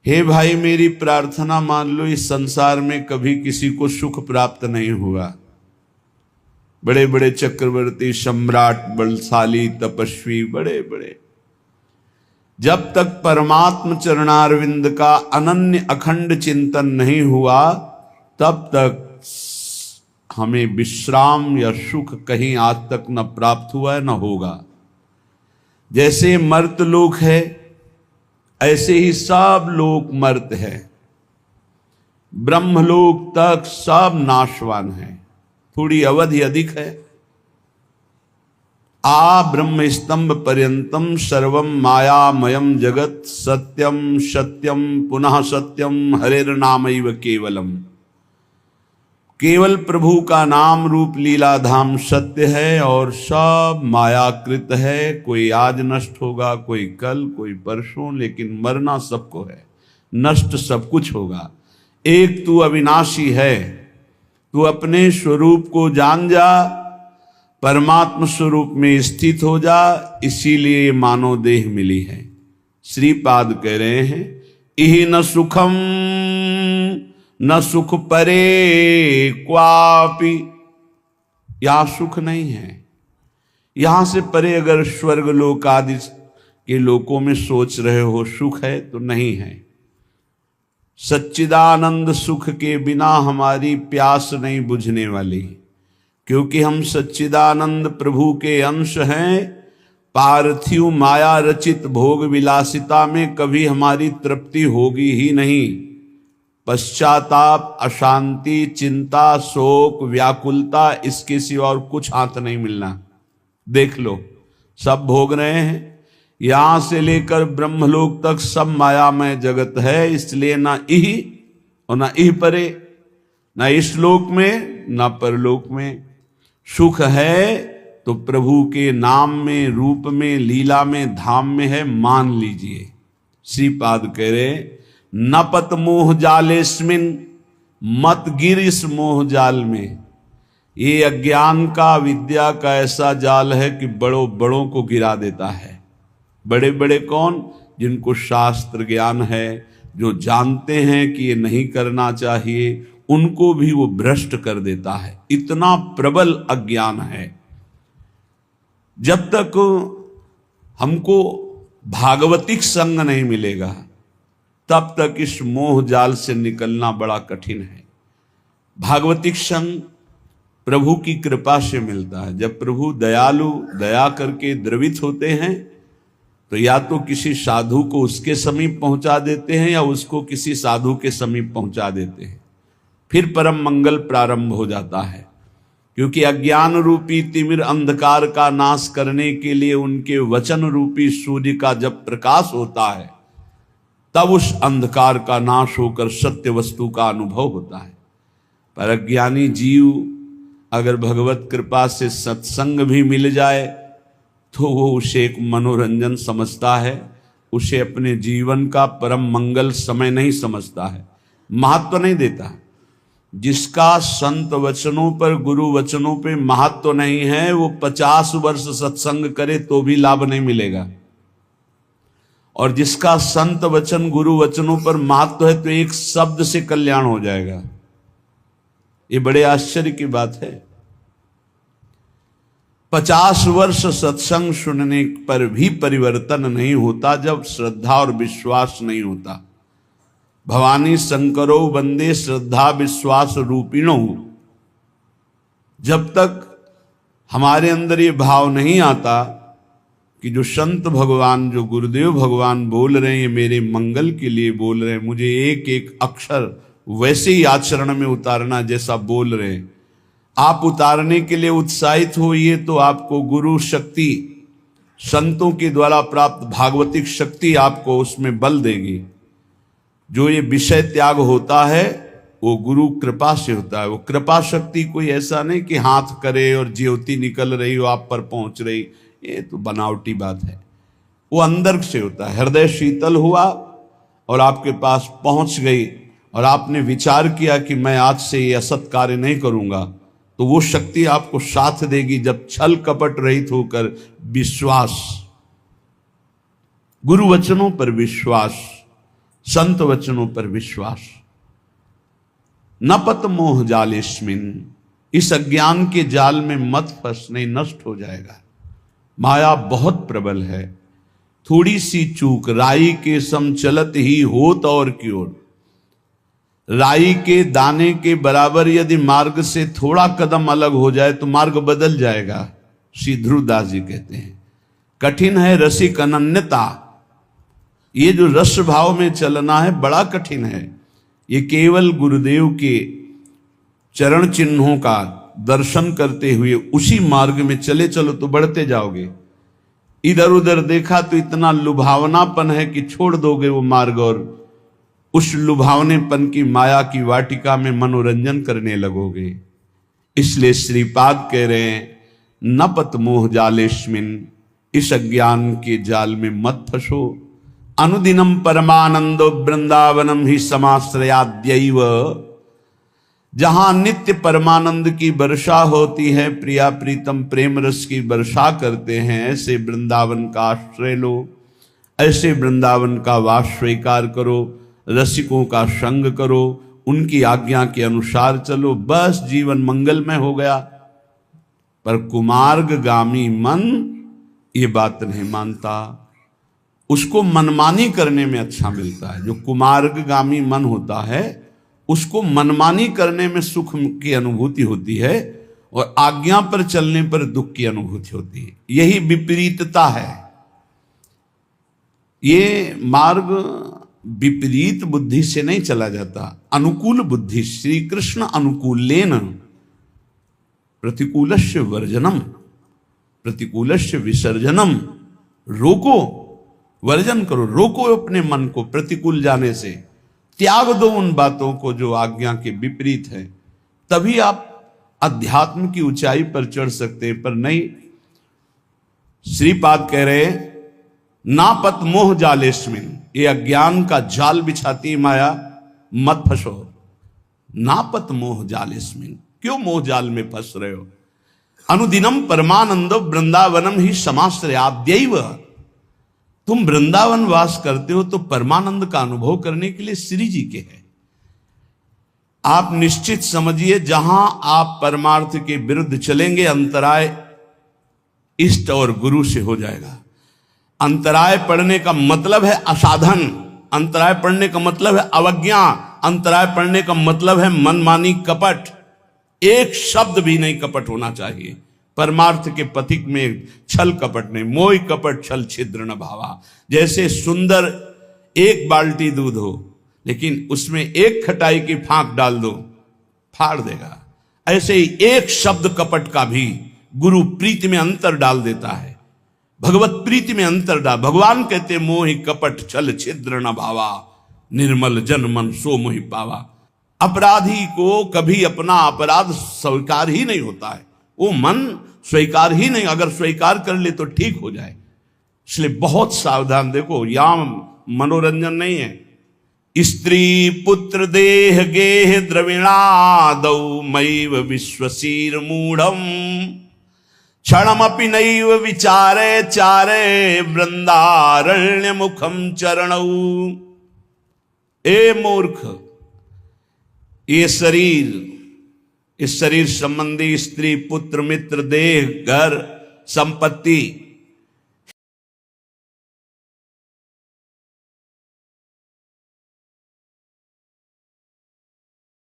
हे भाई मेरी प्रार्थना मान लो, इस संसार में कभी किसी को सुख प्राप्त नहीं हुआ। बड़े बड़े चक्रवर्ती, सम्राट, बलशाली, तपस्वी, बड़े बड़े, जब तक परमात्म चरणारविंद का अनन्य अखंड चिंतन नहीं हुआ तब तक हमें विश्राम या सुख कहीं आज तक न प्राप्त हुआ है न होगा। जैसे मर्त लोक है ऐसे ही सब लोक मर्त है। ब्रह्मलोक तक सब नाशवान है, थोड़ी अवधि अधिक है। ब्रह्म स्तंभ पर्यंतम सर्वम मायामयम जगत सत्यम सत्यम पुनः सत्यम हरेर्नामैव केवलम। केवल प्रभु का नाम रूप लीला धाम सत्य है और सब मायाकृत है। कोई आज नष्ट होगा, कोई कल, कोई परसों, लेकिन मरना सबको है, नष्ट सब कुछ होगा। एक तू अविनाशी है, तू अपने स्वरूप को जान जा, परमात्म स्वरूप में स्थित हो जा। इसीलिए मानव देह मिली है। श्रीपाद कह रहे हैं, इहि न सुखम न सुख परे क्वापि। यहां सुख नहीं है। यहां से परे अगर स्वर्ग लोक आदि के लोकों में सोच रहे हो सुख है तो नहीं है। सच्चिदानंद सुख के बिना हमारी प्यास नहीं बुझने वाली, क्योंकि हम सच्चिदानंद प्रभु के अंश हैं। पार्थिव माया रचित भोग विलासिता में कभी हमारी तृप्ति होगी ही नहीं। पश्चाताप, अशांति, चिंता, शोक, व्याकुलता, इसके सिवा और कुछ हाथ नहीं मिलना। देख लो, सब भोग रहे हैं। यहां से लेकर ब्रह्मलोक तक सब मायामय जगत है। इसलिए ना इह और ना इह परे, ना इस लोक में ना परलोक में। सुख है तो प्रभु के नाम में, रूप में, लीला में, धाम में है, मान लीजिए। श्रीपाद कह रहे, न पत मोह जालेस्मिन, मत गिर इस मोह जाल में। ये अज्ञान का, विद्या का ऐसा जाल है कि बड़ों बड़ों को गिरा देता है। बड़े बड़े कौन? जिनको शास्त्र ज्ञान है, जो जानते हैं कि ये नहीं करना चाहिए, उनको भी वो भ्रष्ट कर देता है। इतना प्रबल अज्ञान है। जब तक हमको भागवतिक संग नहीं मिलेगा तब तक इस मोह जाल से निकलना बड़ा कठिन है। भागवतिक संग प्रभु की कृपा से मिलता है। जब प्रभु दयालु, दया करके द्रवित होते हैं तो या तो किसी साधु को उसके समीप पहुंचा देते हैं या उसको किसी साधु के समीप पहुंचा देते हैं। फिर परम मंगल प्रारंभ हो जाता है, क्योंकि अज्ञान रूपी तिमिर अंधकार का नाश करने के लिए उनके वचन रूपी सूर्य का जब प्रकाश होता है तब उस अंधकार का नाश होकर सत्य वस्तु का अनुभव होता है। पर अज्ञानी जीव अगर भगवत कृपा से सत्संग भी मिल जाए तो वो उसे एक मनोरंजन समझता है, उसे अपने जीवन का परम मंगल समय नहीं समझता है, महत्व नहीं देता। जिसका संत वचनों पर, गुरु वचनों पे महत्व नहीं है, वो 50 वर्ष सत्संग करे तो भी लाभ नहीं मिलेगा। और जिसका संत वचन, गुरु वचनों पर महत्व है तो एक शब्द से कल्याण हो जाएगा। ये बड़े आश्चर्य की बात है। 50 वर्ष सत्संग सुनने पर भी परिवर्तन नहीं होता जब श्रद्धा और विश्वास नहीं होता। भवानी शंकरो वंदे श्रद्धा विश्वास रूपिणो। जब तक हमारे अंदर ये भाव नहीं आता कि जो संत भगवान, जो गुरुदेव भगवान बोल रहे हैं ये मेरे मंगल के लिए बोल रहे हैं, मुझे एक एक अक्षर वैसे ही आचरण में उतारना जैसा बोल रहे हैं, आप उतारने के लिए उत्साहित होइए तो आपको गुरु शक्ति, संतों के द्वारा प्राप्त भागवतिक शक्ति आपको उसमें बल देगी। जो ये विषय त्याग होता है वो गुरु कृपा से होता है। वो कृपा शक्ति कोई ऐसा नहीं कि हाथ करे और ज्योति निकल रही हो आप पर पहुंच रही, ये तो बनावटी बात है। वो अंदर से होता है। हृदय शीतल हुआ और आपके पास पहुंच गई और आपने विचार किया कि मैं आज से ये असत कार्य नहीं करूंगा, तो वो शक्ति आपको साथ देगी। जब छल कपट रहित होकर विश्वास, गुरु वचनों पर विश्वास, संत वचनों पर विश्वास। न पत मोह जालेस्मिन, इस अज्ञान के जाल में मत फंस, नहीं नष्ट हो जाएगा। माया बहुत प्रबल है, थोड़ी सी चूक राई के सम चलत ही होत और की ओर। राई के दाने के बराबर यदि मार्ग से थोड़ा कदम अलग हो जाए तो मार्ग बदल जाएगा। श्री ध्रुवदास जी कहते हैं कठिन है रसिक अनन्यता। ये जो रस भाव में चलना है बड़ा कठिन है। ये केवल गुरुदेव के चरण चिन्हों का दर्शन करते हुए उसी मार्ग में चले चलो तो बढ़ते जाओगे। इधर उधर देखा तो इतना लुभावनापन है कि छोड़ दोगे वो मार्ग और उस लुभावनेपन की माया की वाटिका में मनोरंजन करने लगोगे। इसलिए श्रीपाद कह रहे हैं न पत मोह जालेस्मिन, इस अज्ञान के जाल में मत फंसो। अनुदिनम परमानंदो वृंदावनम ही समाश्रयाद्यैव, जहां नित्य परमानंद की वर्षा होती है, प्रिया प्रीतम प्रेम रस की वर्षा करते हैं, ऐसे वृंदावन का आश्रय लो, ऐसे वृंदावन का वास स्वीकार करो, रसिकों का संग करो, उनकी आज्ञा के अनुसार चलो, बस जीवन मंगलमय हो गया। पर कुमार्गगामी मन ये बात नहीं मानता, उसको मनमानी करने में अच्छा मिलता है। जो कुमार्गगामी मन होता है उसको मनमानी करने में सुख की अनुभूति होती है और आज्ञा पर चलने पर दुख की अनुभूति होती है। यही विपरीतता है। ये मार्ग विपरीत बुद्धि से नहीं चला जाता, अनुकूल बुद्धि। श्री कृष्ण अनुकूलेन प्रतिकूलस्य वर्जनम प्रतिकूलस्य विसर्जनम। रोको, वर्जन करो, रोको अपने मन को प्रतिकूल जाने से, त्याग दो उन बातों को जो आज्ञा के विपरीत है, तभी आप अध्यात्म की ऊंचाई पर चढ़ सकते हैं। पर नहीं, श्रीपाद कह रहे नापत मोह जालेस्मिन, ये अज्ञान का जाल बिछाती माया, मत फंसो। नापत मोह जालेस्मिन, क्यों मोह जाल में फंस रहे हो। अनुदिनम परमानंदो वृंदावनम ही समाश्रयाद्यैव, तुम वृंदावन वास करते हो तो परमानंद का अनुभव करने के लिए श्री जी के हैं। आप निश्चित समझिए जहां आप परमार्थ के विरुद्ध चलेंगे अंतराय इष्ट और गुरु से हो जाएगा। अंतराय पड़ने का मतलब है असाधन, अंतराय पड़ने का मतलब है अवज्ञा, अंतराय पड़ने का मतलब है मनमानी कपट। एक शब्द भी नहीं कपट होना चाहिए। परमार्थ के पथिक में छल कपट नहीं, मोह कपट छल छिद्र न भावा। जैसे सुंदर एक बाल्टी दूध हो लेकिन उसमें एक खटाई की फांक डाल दो, फाड़ देगा। ऐसे ही एक शब्द कपट का भी गुरु प्रीति में अंतर डाल देता है, भगवत प्रीति में अंतर डाल। भगवान कहते मोहि कपट छल छिद्र न भावा, निर्मल जन मन सो मोहि पावा। अपराधी को कभी अपना अपराध स्वीकार ही नहीं होता है, वो मन स्वीकार ही नहीं, अगर स्वीकार कर ले तो ठीक हो जाए। इसलिए बहुत सावधान। देखो यहां मनोरंजन नहीं है। स्त्री पुत्र देह गेह द्रविणादौ मैव विश्वसीर मूढ़म, क्षणमपि नैव विचारे चारे वृंदारण्य मुखम चरणौ। ए मूर्ख, ये शरीर, इस शरीर संबंधी स्त्री पुत्र मित्र देह घर संपत्ति